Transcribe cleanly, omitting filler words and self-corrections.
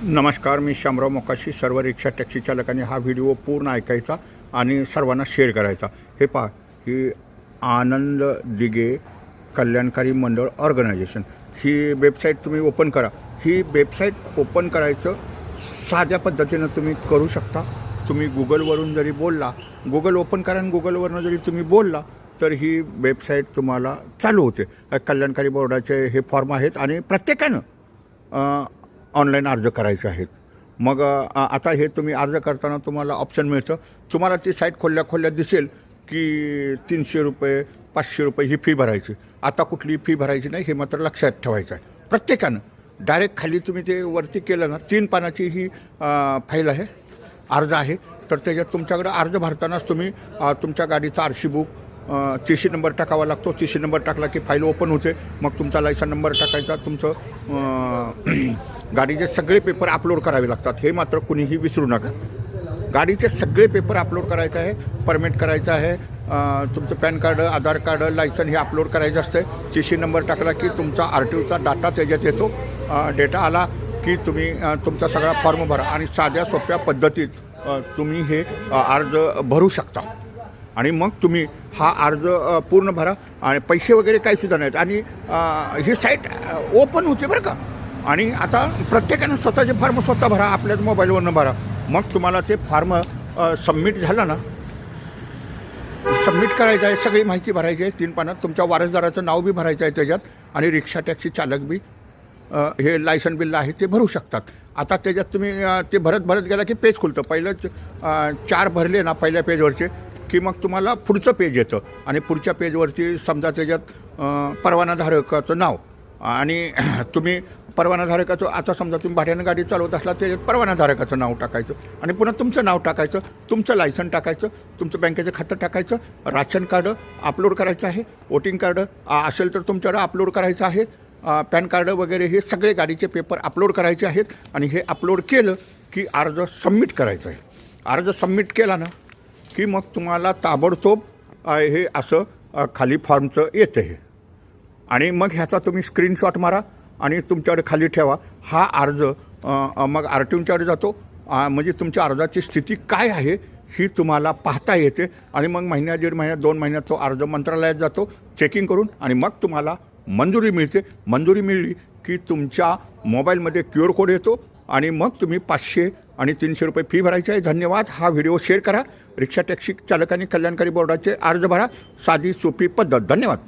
नमस्कार, मी शामराव मोकाशी. सर्व rickshaw taxi चालकांनी हा व्हिडिओ पूर्ण ऐकायचा आणि सर्वांना शेअर करायचा. हे पहा, ही आनंद दिघे कल्याणकारी मंडळ ऑर्गनायझेशन ही वेबसाईट तुम्ही ओपन करा. ही वेबसाईट ओपन करायचं साध्या पद्धतीनं तुम्ही करू शकता. तुम्ही गुगलवरून जरी बोलला, गुगल ओपन करा आणि गुगलवरनं जरी तुम्ही बोलला तर ही वेबसाईट तुम्हाला चालू होते. कल्याणकारी बोर्डाचे हे फॉर्म आहेत आणि प्रत्येकानं ऑनलाईन अर्ज करायचे आहेत. मग आता हे तुम्ही अर्ज करताना तुम्हाला ऑप्शन मिळतं. तुम्हाला ती साईट खोलल्या दिसेल की 300 रुपये 500 रुपये ही फी भरायची. आता कुठली फी भरायची नाही, हे मात्र लक्षात ठेवायचं आहे प्रत्येकानं. डायरेक्ट खाली तुम्ही ते वरती केलं ना, 3 पानाची ही फाईल आहे, अर्ज आहे. तर त्याच्यात तुमच्याकडं अर्ज भरतानाच तुम्ही तुमच्या गाडीचा R C book, TC number टाकावा लागतो. TC नंबर टाकला की फाईल ओपन होते. मग तुमचा लायसन नंबर टाकायचा, तुमचं गाडीचे सगळे पेपर अपलोड करावे लागतात. हे मात्र कुणीही विसरू नका. गाडीचे सगळे पेपर अपलोड करायचं आहे, परमिट करायचं आहे, तुमचं पॅन कार्ड, आधार कार्ड, लायसन हे अपलोड करायचं असतं. TC नंबर टाकला की तुमचा RTOचा डाटा त्याच्यात येतो. डेटा आला की तुम्ही तुमचा सगळा फॉर्म भरा आणि साध्या सोप्या पद्धतीत तुम्ही हे अर्ज भरू शकता. आणि मग तुम्ही हा अर्ज पूर्ण भरा आणि पैसे वगैरे काहीसुद्धा नाहीत. आणि ही साईट ओपन होते बरं का. आणि आता प्रत्येकानं स्वतःचे फॉर्म स्वतः भरा, आपल्याच मोबाईलवरनं भरा. मग तुम्हाला ते फॉर्म सबमिट झालं ना, सबमिट करायचं आहे, सगळी माहिती भरायची आहे 3 पानात. तुमच्या वारसदाराचं नाव बी भरायचं आहे त्याच्यात आणि रिक्षा टॅक्सी चालक बी हे लायसन बिल आहे ते भरू शकतात. आता त्याच्यात तुम्ही ते भरत गेला की पेज खुलतं. पहिलंच 4 भरले ना पहिल्या पेजवरचे की मग तुम्हाला पुढचं पेज येतं आणि पुढच्या पेजवरती समजा त्याच्यात परवानाधारकाचं नाव आणि तुम्ही परवानाधारकाचं, आता समजा तुम्ही भाड्यानं गाडी चालवत असला त्याच्यात परवानाधारकाचं नाव टाकायचं आणि पुन्हा तुमचं नाव टाकायचं, तुमचं लायसन टाकायचं, तुमचं बँकेचं खातं टाकायचं, राशन कार्ड अपलोड करायचं आहे, वोटिंग कार्ड असेल तर तुमच्याकडं अपलोड करायचं आहे, पॅन कार्ड वगैरे हे सगळे गाडीचे पेपर अपलोड करायचे आहेत. आणि हे अपलोड केलं की अर्ज सबमिट करायचं आहे. अर्ज सबमिट केला ना की मग तुम्हाला ताबडतोब हे असं खाली फॉर्मचं येतं हे. आणि मग ह्याचा तुम्ही स्क्रीनशॉट मारा आणि तुमच्याकडे खाली ठेवा. हा अर्ज मग RTOच्याकडे जातो. म्हणजे तुमच्या अर्जाची स्थिती काय आहे ही तुम्हाला पाहता येते. आणि मग महिन्यात, 1.5 महिन्यात, 2 महिन्यात तो अर्ज मंत्रालयात जातो चेकिंग करून आणि मग तुम्हाला मंजुरी मिळते. मंजुरी मिळली की तुमच्या मोबाईलमध्ये QR कोड येतो आणि मग तुम्ही 500 आणि 300 रुपये फी भरायची आहे. धन्यवाद. हा व्हिडिओ शेअर करा. रिक्षा टॅक्सी चालकांनी कल्याणकारी बोर्डाचे अर्ज भरा. साधी सोपी पद्धत. धन्यवाद.